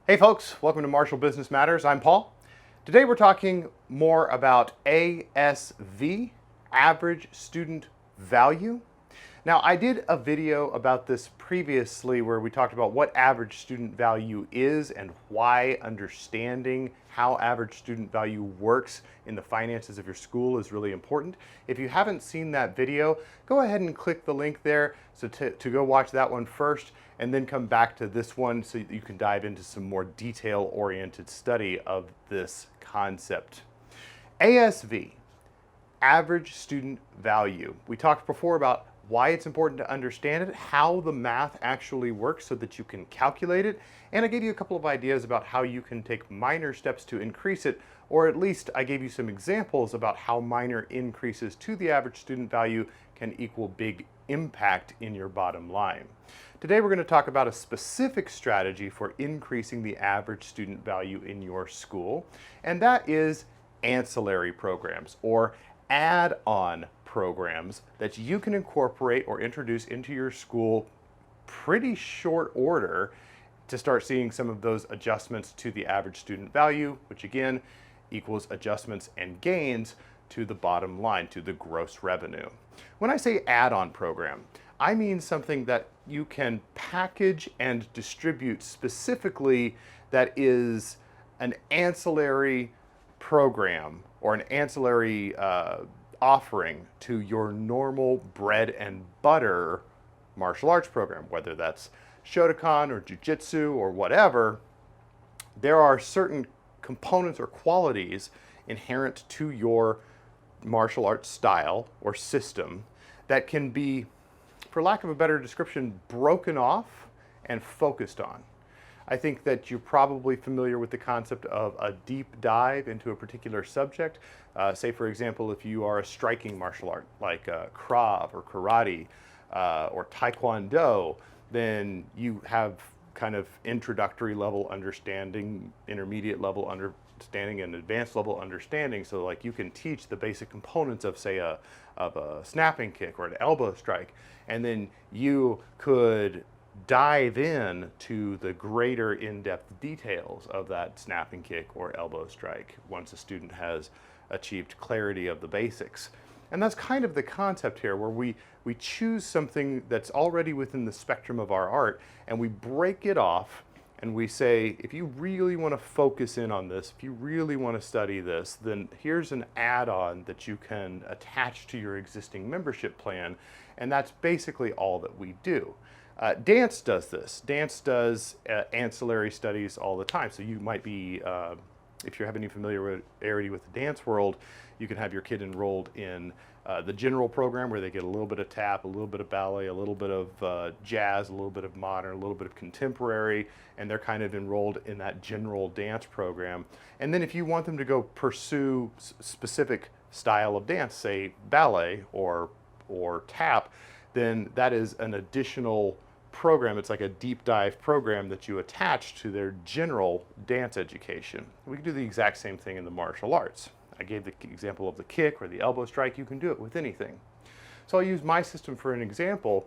Hey folks, welcome to Marshall Business Matters. I'm Paul. Today we're talking more about ASV, Average Student Value. Now, I did a video about this previously where we talked about what average student value is and why understanding how average student value works in the finances of your school is really important. If you haven't seen that video, go ahead and click the link there to go watch that one first and then come back to this one so you can dive into some more detail-oriented study of this concept. ASV, Average Student Value. We talked before about why it's important to understand it, how the math actually works so that you can calculate it, and I gave you a couple of ideas about how you can take minor steps to increase it, or at least I gave you some examples about how minor increases to the average student value can equal big impact in your bottom line. Today we're going to talk about a specific strategy for increasing the average student value in your school, and that is ancillary programs or add-on programs that you can incorporate or introduce into your school pretty short order to start seeing some of those adjustments to the average student value, which again equals adjustments and gains to the bottom line, to the gross revenue. When I say add-on program, I mean something that you can package and distribute specifically that is an ancillary program or an ancillary offering to your normal bread and butter martial arts program, whether that's Shotokan or Jiu-Jitsu or whatever. There are certain components or qualities inherent to your martial arts style or system that can be, for lack of a better description, broken off and focused on. I think that you're probably familiar with the concept of a deep dive into a particular subject. Say, for example, if you are a striking martial art like Krav or Karate or Taekwondo, then you have kind of introductory level understanding, intermediate level understanding, and advanced level understanding. So like you can teach the basic components of, say, of a snapping kick or an elbow strike, and then you could dive in to the greater in-depth details of that snapping kick or elbow strike once a student has achieved clarity of the basics. And that's kind of the concept here, where we choose something that's already within the spectrum of our art and we break it off and we say, if you really want to focus in on this, if you really want to study this, then here's an add-on that you can attach to your existing membership plan, and that's basically all that we do. Dance does this. Dance does ancillary studies all the time. So you might be, if you have any familiarity with the dance world, you can have your kid enrolled in the general program where they get a little bit of tap, a little bit of ballet, a little bit of jazz, a little bit of modern, a little bit of contemporary, and they're kind of enrolled in that general dance program. And then if you want them to go pursue specific style of dance, say ballet or tap, then that is an additional program. It's like a deep dive program that you attach to their general dance education. We can do the exact same thing in the martial arts. I gave the example of the kick or the elbow strike. You can do it with anything. So I'll use my system for an example.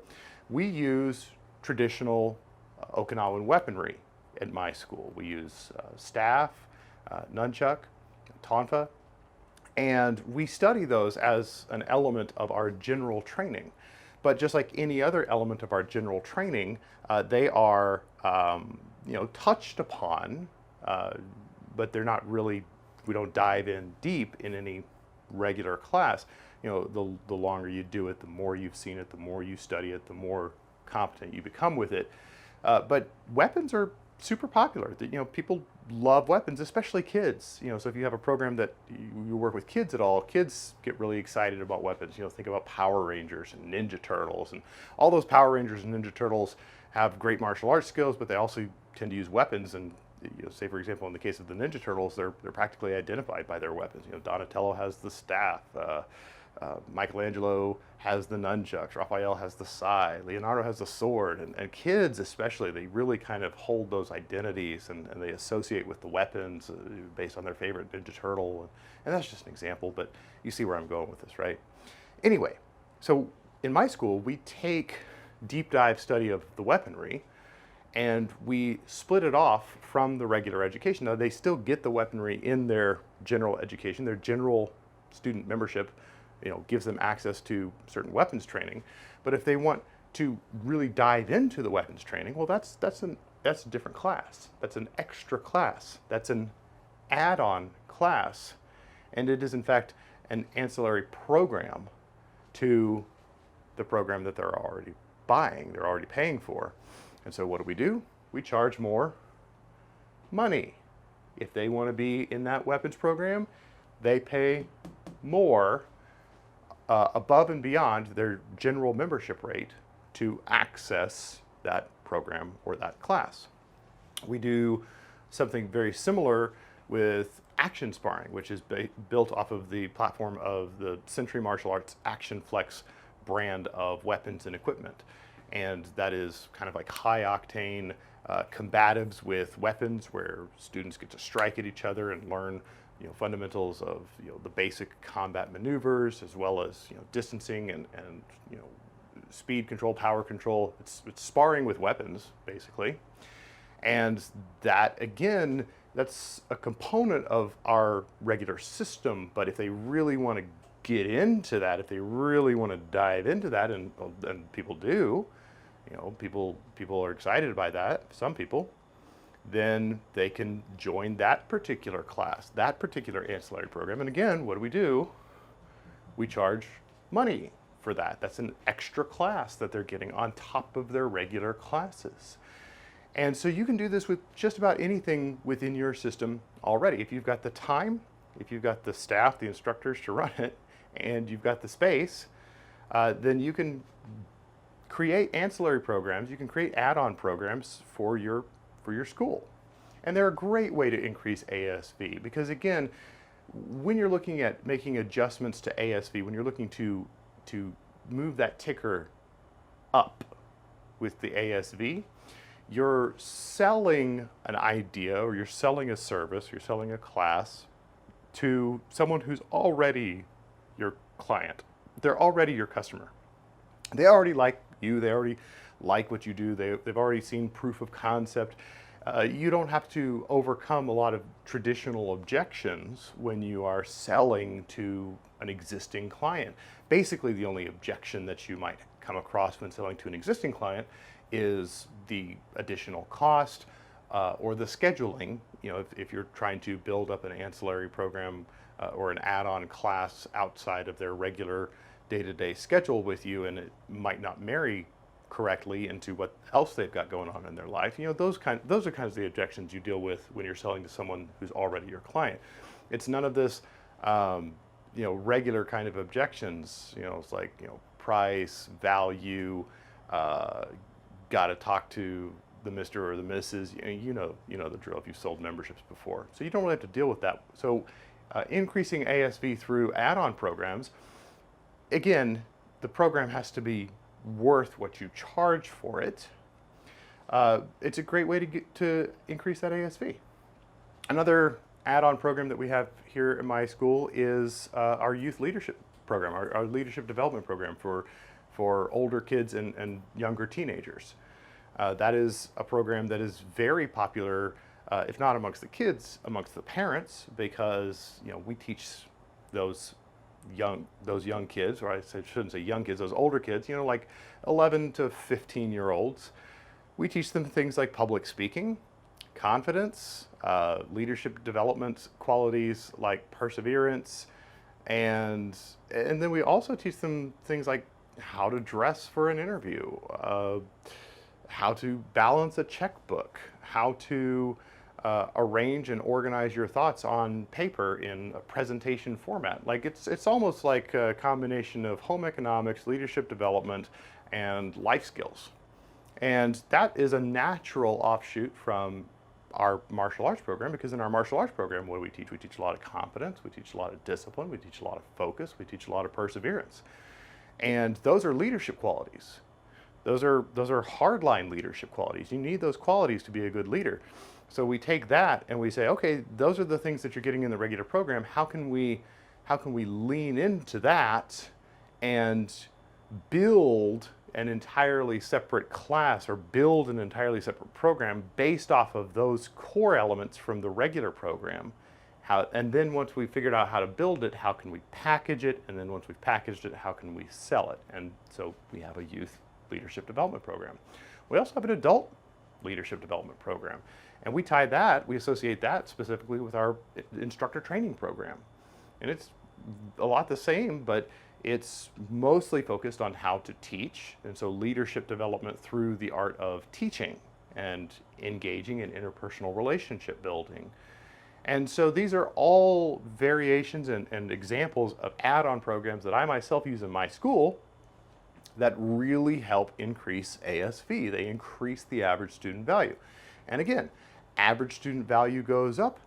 We use traditional Okinawan weaponry at my school. We use staff, nunchuck, tonfa, and we study those as an element of our general training. But just like any other element of our general training, they are touched upon, but they're not really, we don't dive in deep in any regular class. The longer you do it, the more you've seen it, the more you study it, the more competent you become with it. But weapons are super popular. People love weapons, especially kids. So if you have a program that you work with kids at all, kids get really excited about weapons. Think about Power Rangers and Ninja Turtles, and all those Power Rangers and Ninja Turtles have great martial arts skills, but they also tend to use weapons. And say, for example, in the case of the Ninja Turtles, they're practically identified by their weapons. Donatello has the staff. Michelangelo has the nunchucks, Raphael has the sai, Leonardo has the sword, and kids especially, they really kind of hold those identities and they associate with the weapons based on their favorite Ninja Turtle, and that's just an example, but you see where I'm going with this, right? Anyway, so in my school, we take deep dive study of the weaponry and we split it off from the regular education. Now, they still get the weaponry in their general education. Their general student membership, gives them access to certain weapons training. But if they want to really dive into the weapons training, well, that's a different class. That's an extra class. That's an add-on class. And it is, in fact, an ancillary program to the program that they're already buying, they're already paying for. And so what do? We charge more money. If they want to be in that weapons program, they pay more above and beyond their general membership rate to access that program or that class. We do something very similar with action sparring, which is built off of the platform of the Century Martial Arts Action Flex brand of weapons and equipment. And that is kind of like high octane combatives with weapons, where students get to strike at each other and learn fundamentals of the basic combat maneuvers, as well as distancing and speed control, power control. It's sparring with weapons, basically. And that, again, that's a component of our regular system. But if they really want to get into that, if they really want to dive into that, and people do, people are excited by that, some people, then they can join that particular class, that particular ancillary program. And again, what do? We charge money for that. That's an extra class that they're getting on top of their regular classes. And so you can do this with just about anything within your system already. If you've got the time, if you've got the staff, the instructors to run it, and you've got the space, then you can create ancillary programs. You can create add-on programs for your school. And they're a great way to increase ASV, because again, when you're looking at making adjustments to ASV, when you're looking to move that ticker up with the ASV, you're selling an idea, or you're selling a service, you're selling a class to someone who's already your client. They're already your customer. They already like you, they already like what you do, they've already seen proof of concept. You don't have to overcome a lot of traditional objections when you are selling to an existing client. Basically, the only objection that you might come across when selling to an existing client is the additional cost or the scheduling. If you're trying to build up an ancillary program or an add-on class outside of their regular day-to-day schedule with you, and it might not marry correctly into what else they've got going on in their life. Those are kinds of the objections you deal with when you're selling to someone who's already your client. It's none of this regular kind of objections. It's like price, value, got to talk to the Mr. or the Mrs. You know the drill if you've sold memberships before. So you don't really have to deal with that. So increasing ASV through add-on programs, again, the program has to be worth what you charge for it. It's a great way to increase that ASV. Another add-on program that we have here at my school is our youth leadership program, our leadership development program for older kids and younger teenagers. That is a program that is very popular, if not amongst the kids, amongst the parents, because we teach those young kids, or I shouldn't say young kids, those older kids, like 11 to 15-year-olds. We teach them things like public speaking, confidence, leadership development qualities like perseverance, and then we also teach them things like how to dress for an interview, how to balance a checkbook, how to arrange and organize your thoughts on paper in a presentation format. Like it's almost like a combination of home economics, leadership development, and life skills. And that is a natural offshoot from our martial arts program, because in our martial arts program, what do we teach? We teach a lot of competence, we teach a lot of discipline, we teach a lot of focus, we teach a lot of perseverance. And those are leadership qualities. Those are hardline leadership qualities. You need those qualities to be a good leader. So we take that and we say, okay, those are the things that you're getting in the regular program. How can we lean into that and build an entirely separate class or build an entirely separate program based off of those core elements from the regular program. And then once we figured out how to build it, how can we package it? And then once we've packaged it, how can we sell it? And so we have a youth leadership development program. We also have an adult leadership development program. And we associate that specifically with our instructor training program. And it's a lot the same, but it's mostly focused on how to teach. And so leadership development through the art of teaching and engaging in interpersonal relationship building. And so these are all variations and examples of add-on programs that I myself use in my school that really help increase ASV. They increase the average student value. And again, average student value goes up.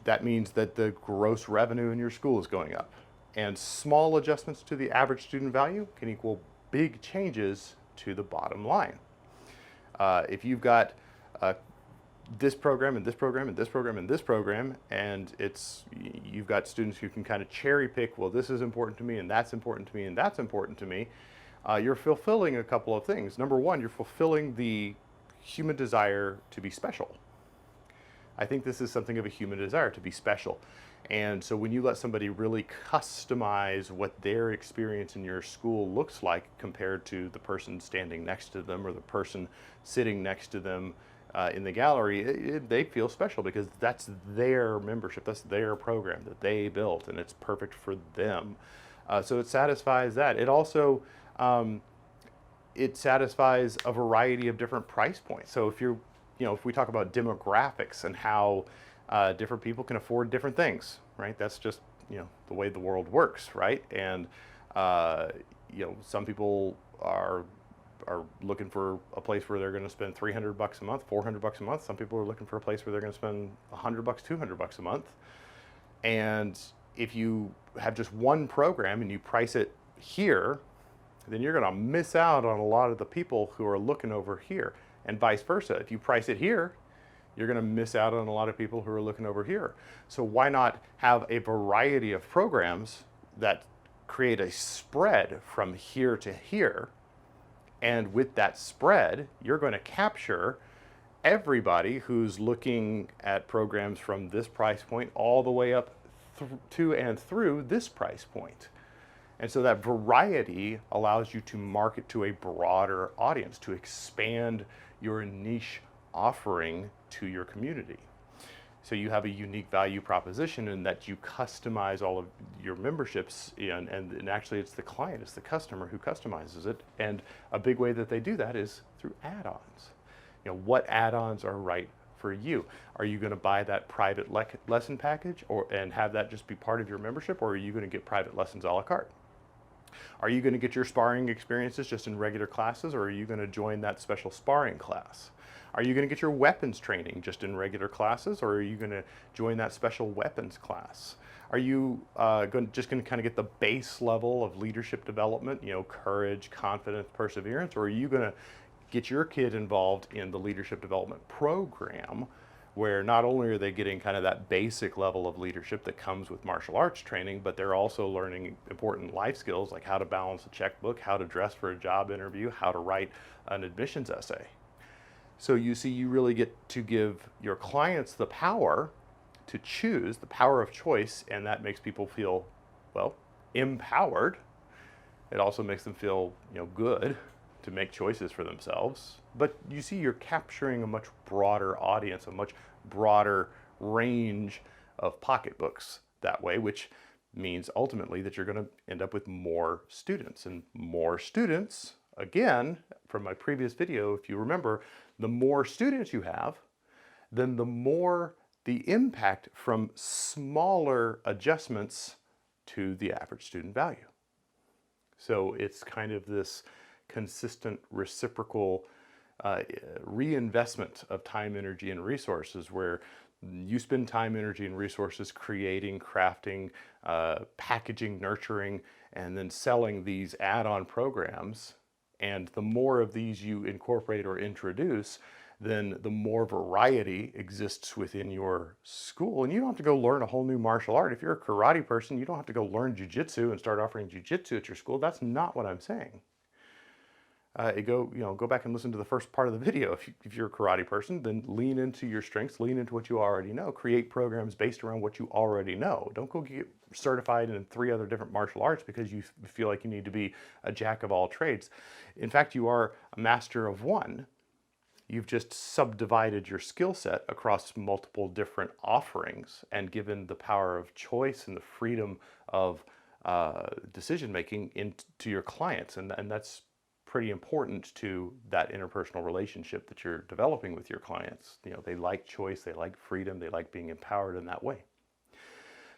That means that the gross revenue in your school is going up. And small adjustments to the average student value can equal big changes to the bottom line. If you've got this program and this program and this program and this program, and you've got students who can kind of cherry pick, well, this is important to me, and that's important to me, and that's important to me, you're fulfilling a couple of things. Number one, you're fulfilling the human desire to be special. I think this is something of a human desire to be special. And so when you let somebody really customize what their experience in your school looks like compared to the person standing next to them or the person sitting next to them in the gallery, they feel special because that's their membership, that's their program that they built, and it's perfect for them. So it satisfies that. It also it satisfies a variety of different price points. So if we talk about demographics and how different people can afford different things, right? That's just, the way the world works, right? And, some people are looking for a place where they're going to spend $300 a month, $400 a month. Some people are looking for a place where they're going to spend $100, $200 a month. And if you have just one program and you price it here, then you're going to miss out on a lot of the people who are looking over here, and vice versa. If you price it here, you're going to miss out on a lot of people who are looking over here. So why not have a variety of programs that create a spread from here to here? And with that spread, you're going to capture everybody who's looking at programs from this price point all the way up to and through this price point. And so that variety allows you to market to a broader audience, to expand your niche offering to your community. So you have a unique value proposition in that you customize all of your memberships, and actually it's the client, it's the customer who customizes it. And a big way that they do that is through add-ons. What add-ons are right for you? Are you going to buy that private lesson package and have that just be part of your membership, or are you going to get private lessons a la carte? Are you going to get your sparring experiences just in regular classes, or are you going to join that special sparring class? Are you going to get your weapons training just in regular classes, or are you going to join that special weapons class? Are you just going to kind of get the base level of leadership development, courage, confidence, perseverance, or are you going to get your kid involved in the leadership development program, where not only are they getting kind of that basic level of leadership that comes with martial arts training, but they're also learning important life skills like how to balance a checkbook, how to dress for a job interview, how to write an admissions essay. So you see, you really get to give your clients the power to choose, the power of choice, and that makes people feel, empowered. It also makes them feel, good to make choices for themselves. But you see, you're capturing a much broader audience, a much broader range of pocketbooks that way, which means ultimately that you're going to end up with more students. And more students, again, from my previous video, if you remember, the more students you have, then the more the impact from smaller adjustments to the average student value. So it's kind of this consistent reciprocal reinvestment of time, energy, and resources, where you spend time, energy, and resources creating, crafting, packaging, nurturing, and then selling these add-on programs. And the more of these you incorporate or introduce, then the more variety exists within your school. And you don't have to go learn a whole new martial art. If you're a karate person, you don't have to go learn jiu-jitsu and start offering jiu-jitsu at your school. That's not what I'm saying. Go back and listen to the first part of the video. If you're a karate person, then lean into your strengths, lean into what you already know, create programs based around what you already know. Don't go get certified in 3 other different martial arts because you feel like you need to be a jack of all trades. In fact, you are a master of one. You've just subdivided your skill set across multiple different offerings and given the power of choice and the freedom of decision making into your clients, and that's pretty important to that interpersonal relationship that you're developing with your clients. They like choice, they like freedom, they like being empowered in that way.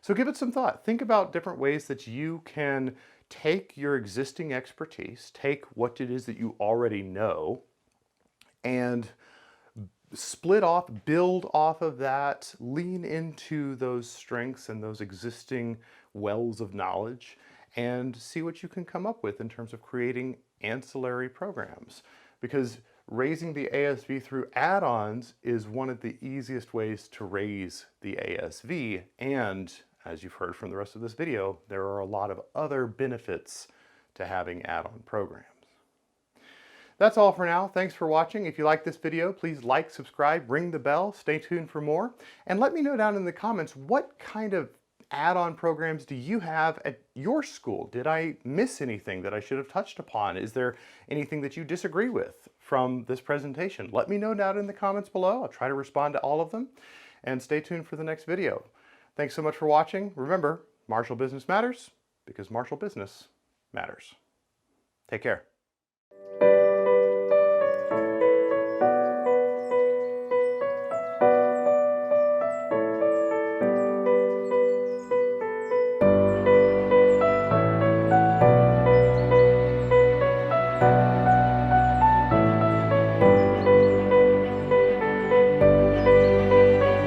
So give it some thought. Think about different ways that you can take your existing expertise, take what it is that you already know, and split off, build off of that, lean into those strengths and those existing wells of knowledge, and see what you can come up with in terms of creating ancillary programs. Because raising the ASV through add-ons is one of the easiest ways to raise the ASV, and as you've heard from the rest of this video, there are a lot of other benefits to having add-on programs. That's all for now. Thanks for watching. If you like this video, please like, subscribe, ring the bell, stay tuned for more, and let me know down in the comments what kind of add-on programs do you have at your school? Did I miss anything that I should have touched upon? Is there anything that you disagree with from this presentation? Let me know down in the comments below. I'll try to respond to all of them, and stay tuned for the next video. Thanks so much for watching. Remember, martial business matters because martial business matters. Take care.